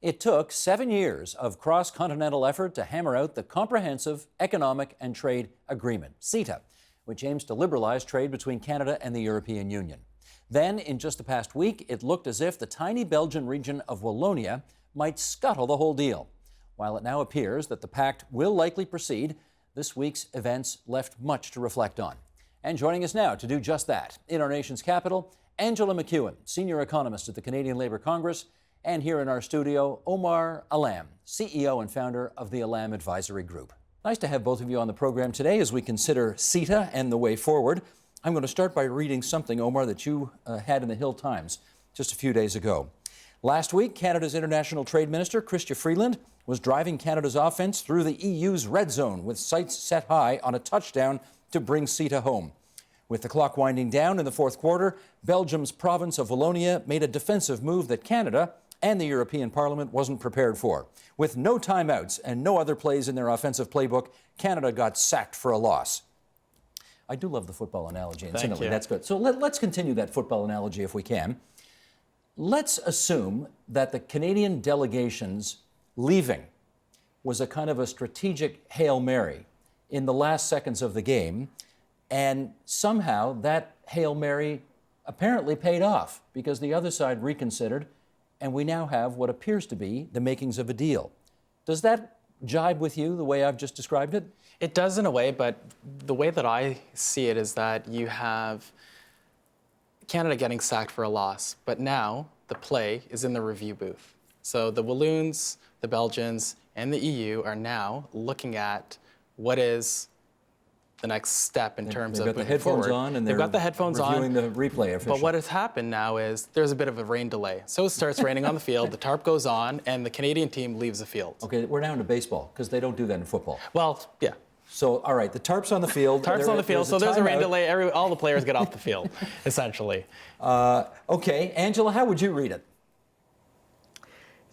It took 7 years of cross-continental effort to hammer out the Comprehensive Economic and Trade Agreement, CETA, which aims to liberalize trade between Canada and the European Union. Then, in just the past week, it looked as if the tiny Belgian region of Wallonia might scuttle the whole deal. While it now appears that the pact will likely proceed, this week's events left much to reflect on. And joining us now to do just that, in our nation's capital, Angela McEwen, senior economist at the Canadian Labour Congress, and here in our studio, Omar Alam, CEO and founder of the Alam Advisory Group. Nice to have both of you on the program today as we consider CETA and the way forward. I'm going to start by reading something, Omar, that you had in the Hill Times just a few days ago. Last week, Canada's International Trade Minister, Chrystia Freeland, was driving Canada's offense through the EU's red zone with sights set high on a touchdown to bring CETA home. With the clock winding down in the fourth quarter, Belgium's province of Wallonia made a defensive move that Canada and the European Parliament wasn't prepared for. With no timeouts and no other plays in their offensive playbook, Canada got sacked for a loss. I do love the football analogy, incidentally. That's good. So let's continue that football analogy if we can. Let's assume that the Canadian delegation's leaving was a kind of a strategic Hail Mary in the last seconds of the game, and somehow that Hail Mary apparently paid off because the other side reconsidered, and we now have what appears to be the makings of a deal. Does that jibe with you, the way I've just described it? It does in a way, but the way that I see it is that you have Canada getting sacked for a loss, but now the play is in the review booth. So the Walloons, the Belgians, and the EU are now looking at what is the next step in terms of moving forward. They've got the headphones on and they're reviewing the replay officially. But what has happened now is there's a bit of a rain delay. So it starts raining on the field, the tarp goes on, and the Canadian team leaves the field. Okay, we're down to baseball because they don't do that in football. Well, yeah. So, all right, the tarp's on the field. Tarp's on the field, so there's a rain delay. All the players get off the field, essentially. Okay, Angela, how would you read it?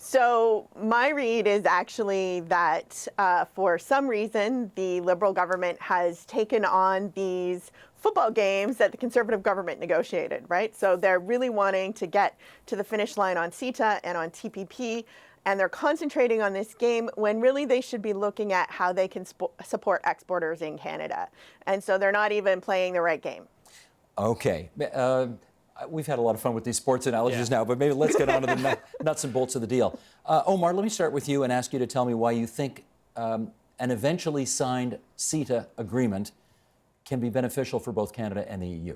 So my read is actually that for some reason, the Liberal government has taken on these football games that the Conservative government negotiated, right? So they're really wanting to get to the finish line on CETA and on TPP, and they're concentrating on this game when really they should be looking at how they can support exporters in Canada. And so they're not even playing the right game. Okay. We've had a lot of fun with these sports analogies now, but maybe let's get on to the nuts and bolts of the deal. Omar, let me start with you and ask you to tell me why you think an eventually signed CETA agreement can be beneficial for both Canada and the EU.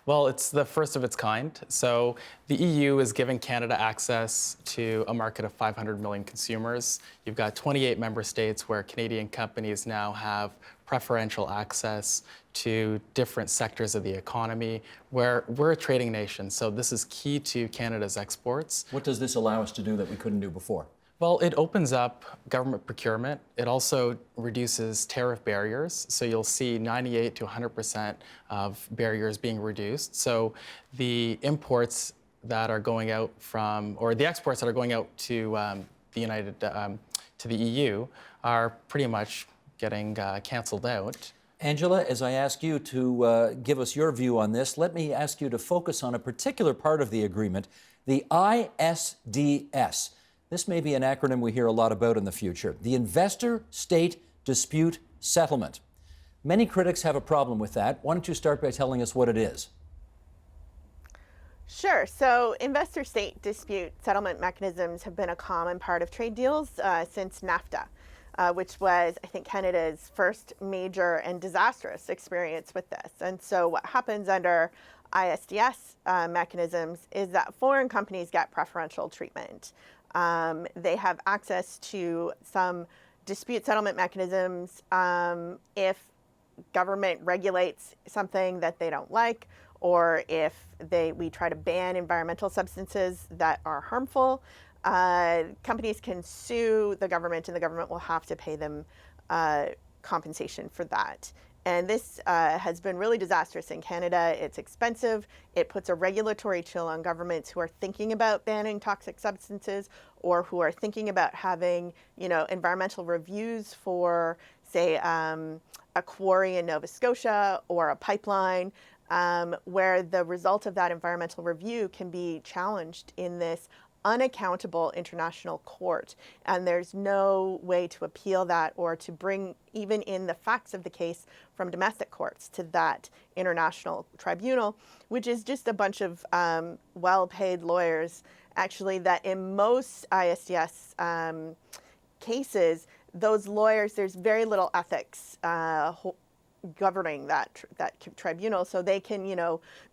Well, it's the first of its kind. So the EU is giving Canada access to a market of 500 million consumers. You've got 28 member states where Canadian companies now have preferential access to different sectors of the economy, where we're a trading nation. So this is key to Canada's exports. What does this allow us to do that we couldn't do before? Well, it opens up government procurement. It also reduces tariff barriers. So you'll see 98 to 100% of barriers being reduced. So the imports that are going out from, or the exports that are going out to to the EU are pretty much getting canceled out. Angela, as I ask you to give us your view on this, let me ask you to focus on a particular part of the agreement, the ISDS. This may be an acronym we hear a lot about in the future, the Investor-State Dispute Settlement. Many critics have a problem with that. Why don't you start by telling us what it is? Sure. So investor-state dispute settlement mechanisms have been a common part of trade deals since NAFTA. Which was, I think, Canada's first major and disastrous experience with this. And so what happens under ISDS mechanisms is that foreign companies get preferential treatment. They have access to some dispute settlement mechanisms if government regulates something that they don't like, or if we try to ban environmental substances that are harmful. Companies can sue the government, and the government will have to pay them compensation for that. And this has been really disastrous in Canada. It's expensive. It puts a regulatory chill on governments who are thinking about banning toxic substances or who are thinking about having, environmental reviews for, say, a quarry in Nova Scotia or a pipeline, where the result of that environmental review can be challenged in this unaccountable international court, and there's no way to appeal that or to bring even in the facts of the case from domestic courts to that international tribunal, which is just a bunch of well-paid lawyers, actually, that in most ISDS cases, those lawyers, there's very little ethics governing that tribunal, so they can,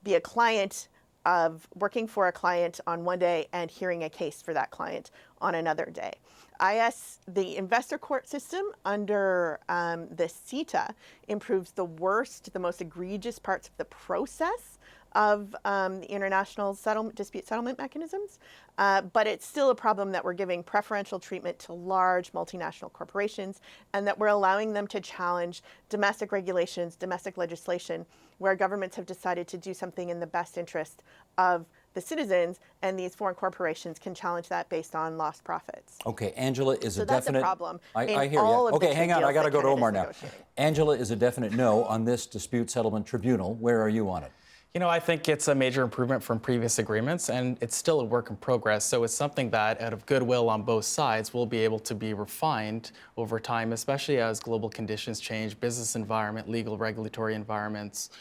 be a client of working for a client on one day and hearing a case for that client on another day. The investor court system under the CETA improves the most egregious parts of the process of the international dispute settlement mechanisms, but it's still a problem that we're giving preferential treatment to large multinational corporations and that we're allowing them to challenge domestic regulations, domestic legislation, where governments have decided to do something in the best interest of the citizens, and these foreign corporations can challenge that based on lost profits. Okay, Angela is a definite... So that's a problem. I hear you. Okay, hang on, I got to go to Omar now. Angela is a definite no on this dispute settlement tribunal. Where are you on it? I think it's a major improvement from previous agreements, and it's still a work in progress. So it's something that, out of goodwill on both sides, will be able to be refined over time, especially as global conditions change, business environment, legal, regulatory environments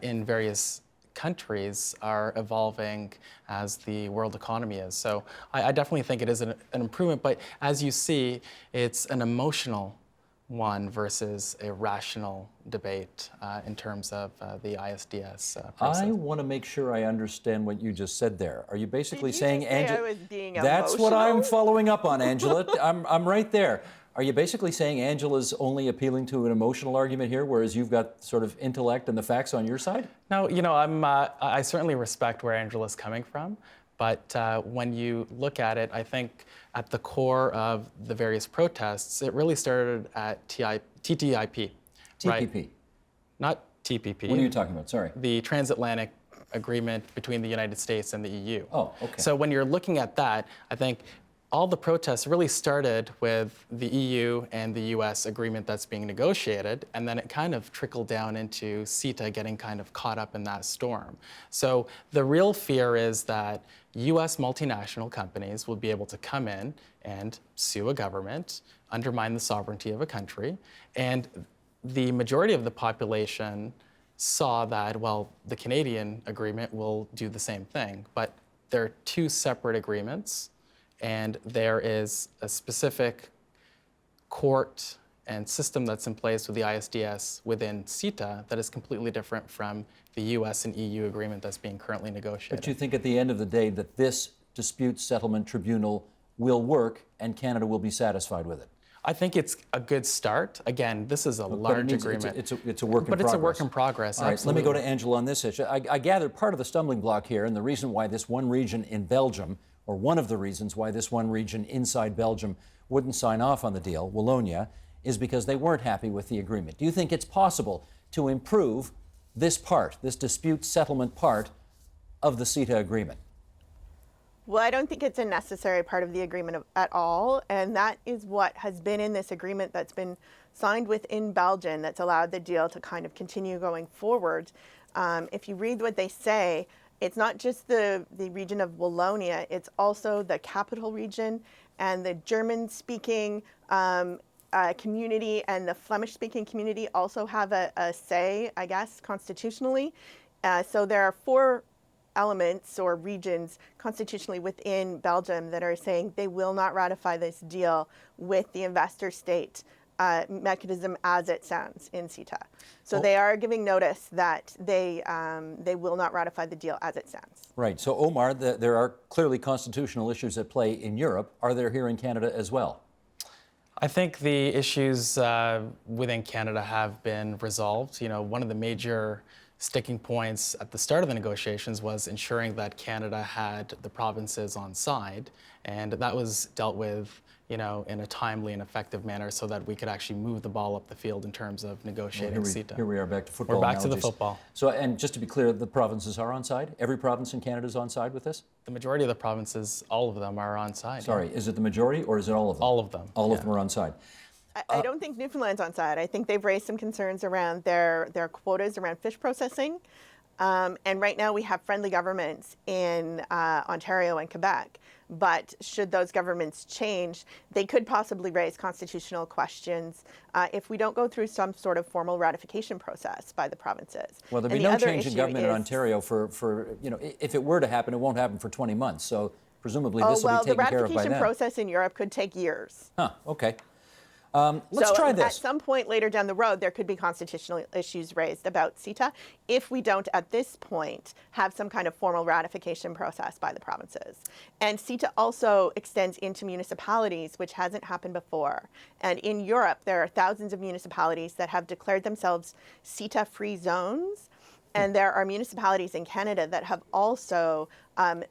in various countries are evolving as the world economy is. So I definitely think it is an improvement, but as you see, it's an emotional one versus a rational debate in terms of the ISDS process. I want to make sure I understand what you just said there. Are you basically saying, Angela? I was being that's emotional? what I'm following up on, Angela. I'm right there. Are you basically saying Angela's only appealing to an emotional argument here, whereas you've got sort of intellect and the facts on your side? No, I certainly respect where Angela's coming from. But when you look at it, I think at the core of the various protests, it really started at TTIP. TPP. Right? Not TPP. What are you talking about? Sorry. The transatlantic agreement between the United States and the EU. Oh, okay. So when you're looking at that, I think all the protests really started with the EU and the US agreement that's being negotiated, and then it kind of trickled down into CETA getting kind of caught up in that storm. So the real fear is that US multinational companies will be able to come in and sue a government, undermine the sovereignty of a country, and the majority of the population saw that, well, the Canadian agreement will do the same thing, but they're two separate agreements. And there is a specific court and system that's in place with the ISDS within CETA that is completely different from the US and EU agreement that's being currently negotiated. But you think at the end of the day that this dispute settlement tribunal will work and Canada will be satisfied with it? I think it's a good start. Again, this is a large agreement. It's a work in progress. But it's a work in progress, All right, absolutely. let me go to Angela on this issue. I gather part of the stumbling block here and the reason why this one region in Belgium, or one of the reasons why this one region inside Belgium wouldn't sign off on the deal, Wallonia, is because they weren't happy with the agreement. Do you think it's possible to improve this part, this dispute settlement part of the CETA agreement? Well, I don't think it's a necessary part of the agreement at all, and that is what has been in this agreement that's been signed within Belgium that's allowed the deal to kind of continue going forward. If you read what they say, it's not just the region of Wallonia, it's also the capital region and the German-speaking community and the Flemish-speaking community also have a say, I guess, constitutionally. So there are 4 elements or regions constitutionally within Belgium that are saying they will not ratify this deal with the investor state mechanism as it sounds in CETA. So they are giving notice that they will not ratify the deal as it stands. Right. So Omar, there are clearly constitutional issues at play in Europe. Are there here in Canada as well? I think the issues within Canada have been resolved. One of the major sticking points at the start of the negotiations was ensuring that Canada had the provinces on side, and that was dealt with in a timely and effective manner so that we could actually move the ball up the field in terms of negotiating CETA. Here we are back to football. We're back analogies. to the football. So, and just to be clear, the provinces are on side? Every province in Canada is on side with this? The majority of the provinces, all of them, are on side. Sorry, is it the majority or is it all of them? All of them. All of them are on side. I don't think Newfoundland's on side. I think they've raised some concerns around their quotas around fish processing. And right now we have friendly governments in Ontario and Quebec. But should those governments change, they could possibly raise constitutional questions if we don't go through some sort of formal ratification process by the provinces. Well, there'll be no change in government in Ontario for if it were to happen, it won't happen for 20 months. So presumably this will be taken care of by then. The ratification process in Europe could take years. Huh, okay. Let's try this. At some point later down the road, there could be constitutional issues raised about CETA if we don't, at this point, have some kind of formal ratification process by the provinces. And CETA also extends into municipalities, which hasn't happened before. And in Europe, there are thousands of municipalities that have declared themselves CETA-free zones. And there are municipalities in Canada that have also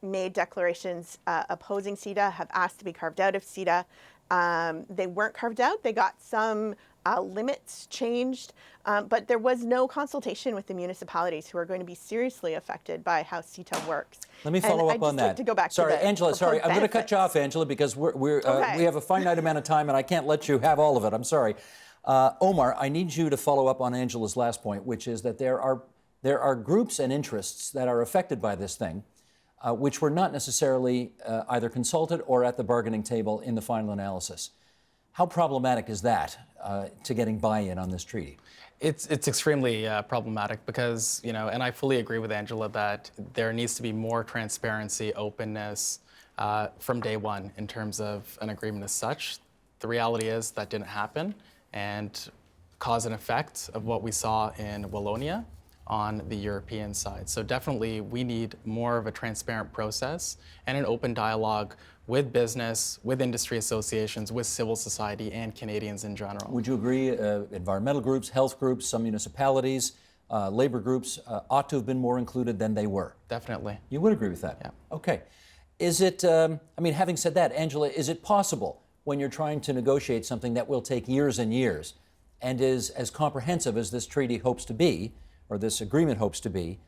made declarations opposing CETA, have asked to be carved out of CETA. They weren't carved out. They got some limits changed, but there was no consultation with the municipalities who are going to be seriously affected by how CETA works. Let me follow up on that. Like to go back sorry, to the Angela, sorry. I'm going to cut you off, benefits. Angela, because we Okay. have a finite amount of time and I can't let you have all of it. I'm sorry. Omar, I need you to follow up on Angela's last point, which is that there are groups and interests that are affected by this thing, which were not necessarily either consulted or at the bargaining table in the final analysis. How problematic is that to getting buy-in on this treaty? It's extremely problematic because, and I fully agree with Angela that there needs to be more transparency, openness from day one in terms of an agreement as such. The reality is that didn't happen, and cause and effect of what we saw in Wallonia on the European side. So definitely we need more of a transparent process and an open dialogue with business, with industry associations, with civil society and Canadians in general. Would you agree environmental groups, health groups, some municipalities, labor groups ought to have been more included than they were? Definitely. You would agree with that? Yeah. Okay. Is it, having said that, Angela, is it possible when you're trying to negotiate something that will take years and years and is as comprehensive as this treaty hopes to be, or this agreement hopes to be,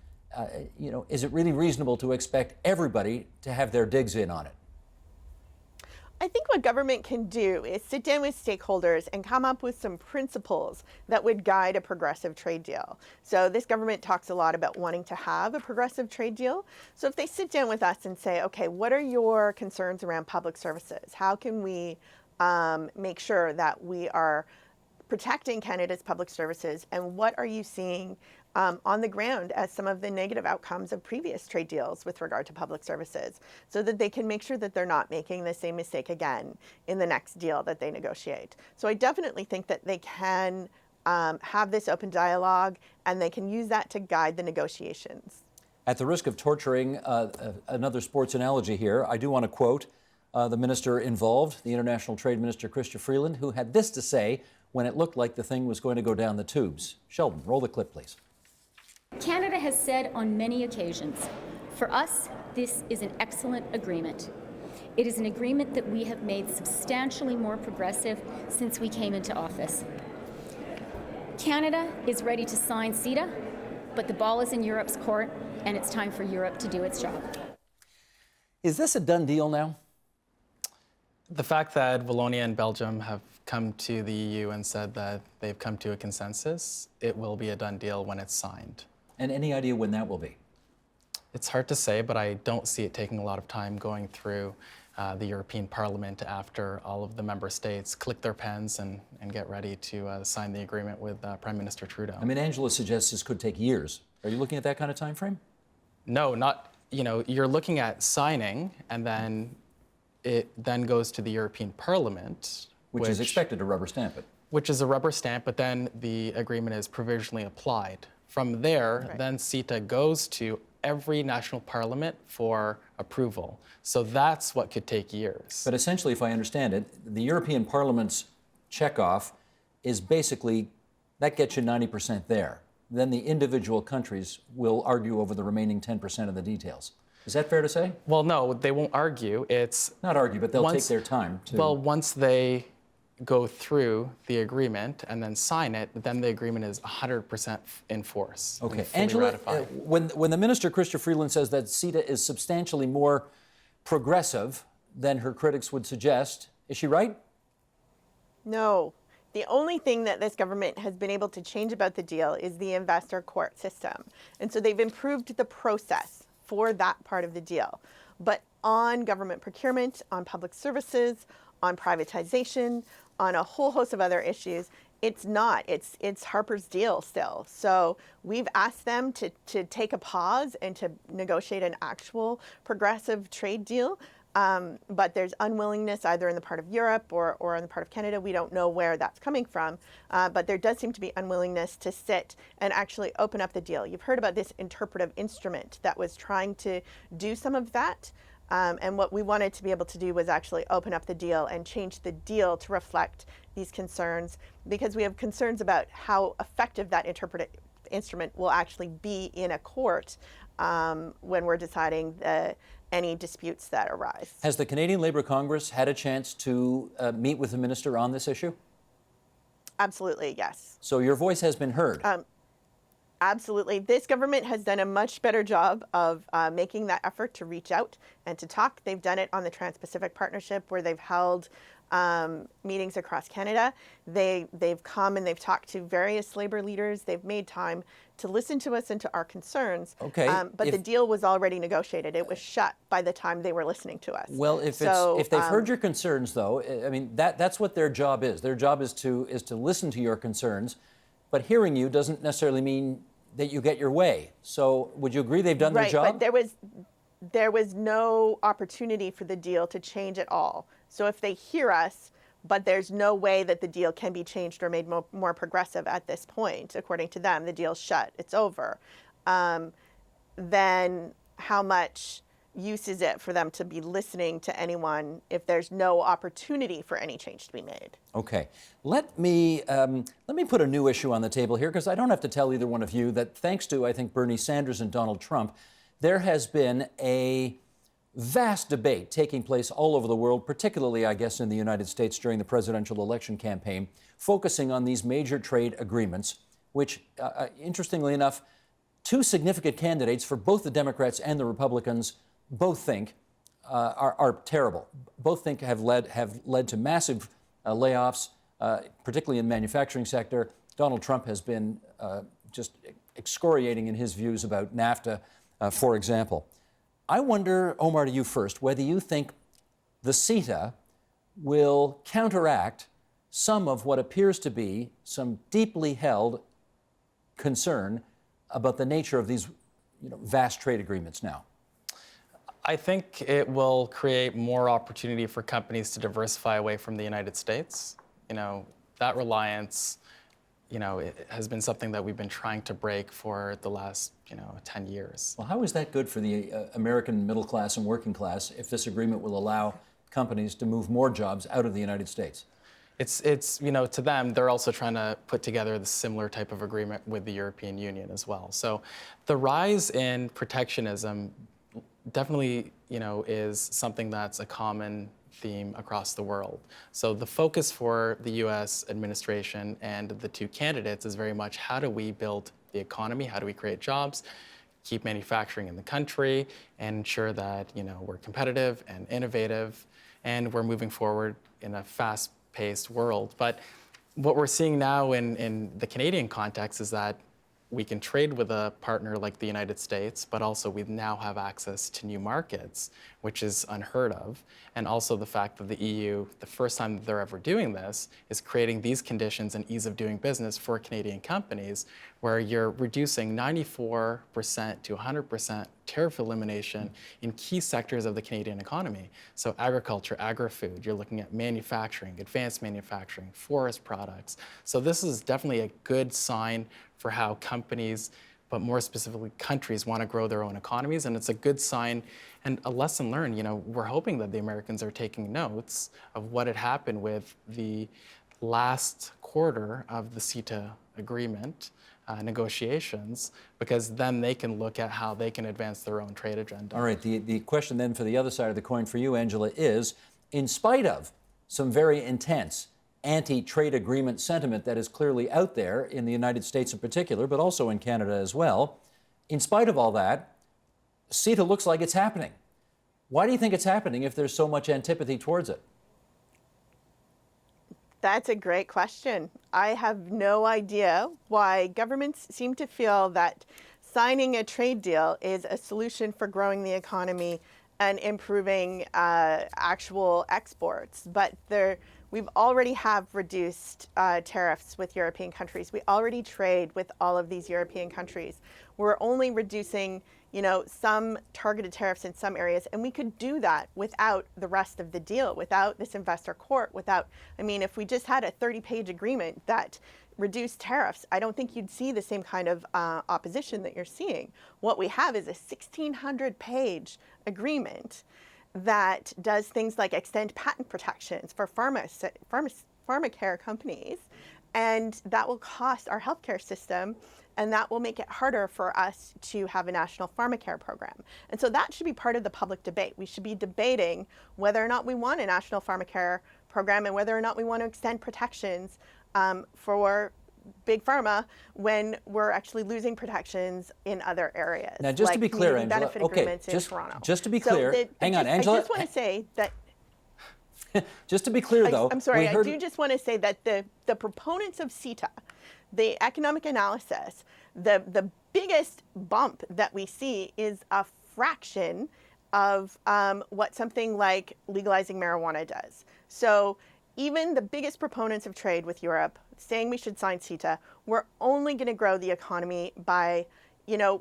is it really reasonable to expect everybody to have their digs in on it? I think what government can do is sit down with stakeholders and come up with some principles that would guide a progressive trade deal. So this government talks a lot about wanting to have a progressive trade deal. So if they sit down with us and say, okay, what are your concerns around public services? How can we make sure that we are protecting Canada's public services, and what are you seeing on the ground as some of the negative outcomes of previous trade deals with regard to public services, so that they can make sure that they're not making the same mistake again in the next deal that they negotiate. So I definitely think that they can have this open dialogue, and they can use that to guide the negotiations. At the risk of torturing another sports analogy here, I do want to quote the minister involved, the International Trade Minister, Chrystia Freeland, who had this to say when it looked like the thing was going to go down the tubes. Sheldon, roll the clip, please. Canada has said on many occasions, for us, this is an excellent agreement. It is an agreement that we have made substantially more progressive since we came into office. Canada is ready to sign CETA, but the ball is in Europe's court, and it's time for Europe to do its job. Is this a done deal now? The fact that Wallonia and Belgium have come to the EU and said that they've come to a consensus, it will be a done deal when it's signed. And any idea when that will be? It's hard to say, but I don't see it taking a lot of time going through the European Parliament after all of the member states click their pens and get ready to sign the agreement with Prime Minister Trudeau. Angela suggests this could take years. Are you looking at that kind of time frame? No, not, you're looking at signing, and then it then goes to the European Parliament, which is expected to rubber stamp it. Which is a rubber stamp, but then the agreement is provisionally applied. From there, Right. then CETA goes to every national parliament for approval. So that's what could take years. But essentially, if I understand it, the European Parliament's checkoff is basically, that gets you 90% there. Then the individual countries will argue over the remaining 10% of the details. Is that fair to say? Well, no, they won't argue. It's not argue, but they'll take their time to. Well, once they go through the agreement and then sign it, then the agreement is 100% in force. Okay, Angela, when the minister, Chrystia Freeland, says that CETA is substantially more progressive than her critics would suggest, is she right? No, The only thing that this government has been able to change about the deal is the investor court system. And so they've improved the process for that part of the deal. But on government procurement, on public services, on privatization, on a whole host of other issues, it's not. It's Harper's deal still. So we've asked them to take a pause and to negotiate an actual progressive trade deal. But there's unwillingness either in the part of Europe or in the part of Canada. We don't know where that's coming from. But there does seem to be unwillingness to sit and actually open up the deal. You've heard about this interpretive instrument that was trying to do some of that. And what we wanted to be able to do was actually open up the deal and change the deal to reflect these concerns, because we have concerns about how effective that interpretive instrument will actually be in a court when we're deciding any disputes that arise. Has the Canadian Labour Congress had a chance to meet with the minister on this issue? Absolutely, yes. So your voice has been heard. Absolutely. This government has done a much better job of making that effort to reach out and to talk. They've done it on the Trans-Pacific Partnership, where they've held meetings across Canada. They've come and they've talked to various labor leaders. They've made time to listen to us and to our concerns. Okay. But the deal was already negotiated. It was shut by the time they were listening to us. Well, if they've heard your concerns, though, I mean, that's what their job is. Their job is to listen to your concerns. But hearing you doesn't necessarily mean that you get your way. So would you agree they've done their job? But there was no opportunity for the deal to change at all. So if they hear us, but there's no way that the deal can be changed or made more progressive at this point, according to them, the deal's shut, it's over, then how much use is it for them to be listening to anyone if there's no opportunity for any change to be made? Okay. Let me put a new issue on the table here, because I don't have to tell either one of you that thanks to, I think, Bernie Sanders and Donald Trump, there has been a vast debate taking place all over the world, particularly, I guess, in the United States during the presidential election campaign, focusing on these major trade agreements, which, interestingly enough, two significant candidates for both the Democrats and the Republicans both think are terrible. Both think have led to massive layoffs, particularly in the manufacturing sector. Donald Trump has been just excoriating in his views about NAFTA, for example. I wonder, Omar, to you first, whether you think the CETA will counteract some of what appears to be some deeply held concern about the nature of these vast trade agreements now. I think it will create more opportunity for companies to diversify away from the United States. That reliance, it has been something that we've been trying to break for the last, 10 years. Well, how is that good for the American middle class and working class if this agreement will allow companies to move more jobs out of the United States? It's to them, they're also trying to put together the similar type of agreement with the European Union as well. So the rise in protectionism definitely, is something that's a common theme across the world. So the focus for the U.S. administration and the two candidates is very much how do we build the economy, how do we create jobs, keep manufacturing in the country, and ensure that, we're competitive and innovative, and we're moving forward in a fast-paced world. But what we're seeing now in the Canadian context is that we can trade with a partner like the United States, but also we now have access to new markets, which is unheard of. And also the fact that the EU, the first time that they're ever doing this, is creating these conditions and ease of doing business for Canadian companies, where you're reducing 94% to 100% tariff elimination in key sectors of the Canadian economy. So agriculture, agri-food, you're looking at manufacturing, advanced manufacturing, forest products. So this is definitely a good sign for how companies, but more specifically countries, want to grow their own economies. And it's a good sign and a lesson learned. We're hoping that the Americans are taking notes of what had happened with the last quarter of the CETA agreement negotiations, because then they can look at how they can advance their own trade agenda. All right, the question then for the other side of the coin for you, Angela, is in spite of some very intense anti-trade agreement sentiment that is clearly out there in the United States in particular, but also in Canada as well, in spite of all that, CETA looks like it's happening. Why do you think it's happening if there's so much antipathy towards it? That's a great question. I have no idea why governments seem to feel that signing a trade deal is a solution for growing the economy and improving actual exports. But we've already have reduced tariffs with European countries. We already trade with all of these European countries. We're only reducing, some targeted tariffs in some areas, and we could do that without the rest of the deal, without this investor court, if we just had a 30-page agreement that reduced tariffs, I don't think you'd see the same kind of opposition that you're seeing. What we have is a 1,600-page agreement that does things like extend patent protections for pharmacare companies, and that will cost our healthcare system, and that will make it harder for us to have a national pharmacare program. And so that should be part of the public debate. We should be debating whether or not we want a national pharmacare program and whether or not we want to extend protections for big pharma when we're actually losing protections in other areas. Now, just to be clear, Angela, just to be clear, hang on, Angela. I just want to say that. Just to be clear, though. I'm sorry, I do just want to say that the proponents of CETA, the economic analysis, the biggest bump that we see is a fraction of what something like legalizing marijuana does. So even the biggest proponents of trade with Europe saying we should sign CETA, we're only going to grow the economy by,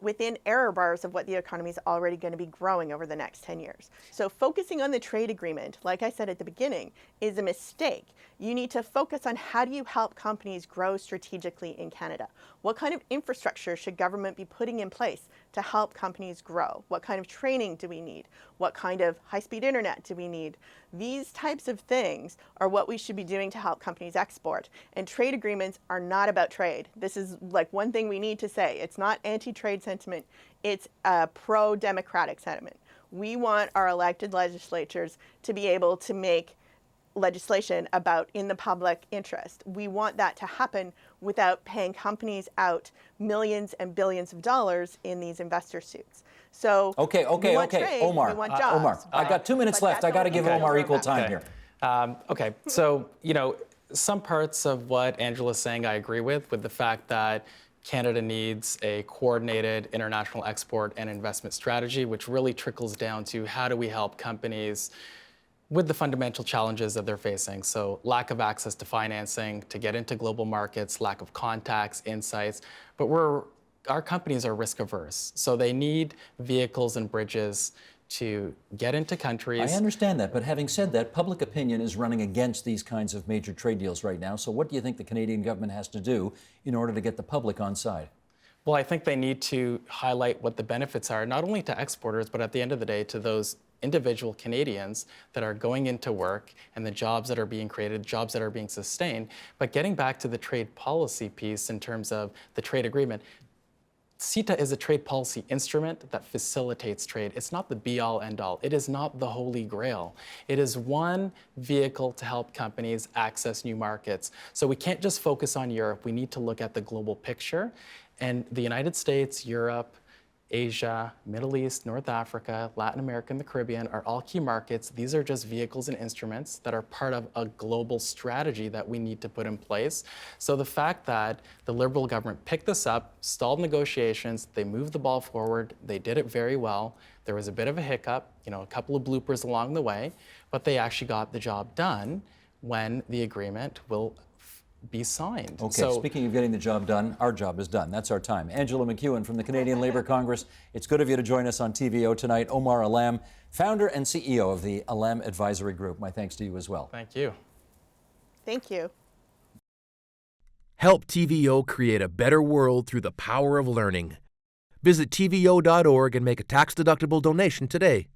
within error bars of what the economy is already going to be growing over the next 10 years. So focusing on the trade agreement, like I said at the beginning, is a mistake. You need to focus on how do you help companies grow strategically in Canada? What kind of infrastructure should government be putting in place to help companies grow? What kind of training do we need? What kind of high-speed internet do we need? These types of things are what we should be doing to help companies export. And trade agreements are not about trade. This is like one thing we need to say. It's not anti-trade sentiment. It's a pro-democratic sentiment. We want our elected legislatures to be able to make legislation about in the public interest. We want that to happen without paying companies out millions and billions of dollars in these investor suits. So okay, trade, Omar, we want jobs, Omar, I got 2 minutes left. I got to give Omar equal time here. So, some parts of what Angela's saying I agree with the fact that Canada needs a coordinated international export and investment strategy, which really trickles down to how do we help companies with the fundamental challenges that they're facing. So lack of access to financing, to get into global markets, lack of contacts, insights. But our companies are risk averse. So they need vehicles and bridges to get into countries. I understand that, but having said that, public opinion is running against these kinds of major trade deals right now. So what do you think the Canadian government has to do in order to get the public on side? Well, I think they need to highlight what the benefits are, not only to exporters, but at the end of the day, to those individual Canadians that are going into work and the jobs that are being created, jobs that are being sustained. But getting back to the trade policy piece in terms of the trade agreement, CETA is a trade policy instrument that facilitates trade. It's not the be-all, end-all. It is not the holy grail. It is one vehicle to help companies access new markets. So we can't just focus on Europe. We need to look at the global picture. And the United States, Europe, Asia, Middle East, North Africa, Latin America, and the Caribbean are all key markets. These are just vehicles and instruments that are part of a global strategy that we need to put in place. So the fact that the Liberal government picked this up, stalled negotiations, they moved the ball forward, they did it very well. There was a bit of a hiccup, a couple of bloopers along the way, but they actually got the job done when the agreement will be signed. Okay, so, speaking of getting the job done, our job is done. That's our time. Angela McEwen from the Canadian Labour Congress. It's good of you to join us on TVO tonight. Omar Alam, founder and CEO of the Alam Advisory Group. My thanks to you as well. Thank you. Thank you. Help TVO create a better world through the power of learning. Visit TVO.org and make a tax-deductible donation today.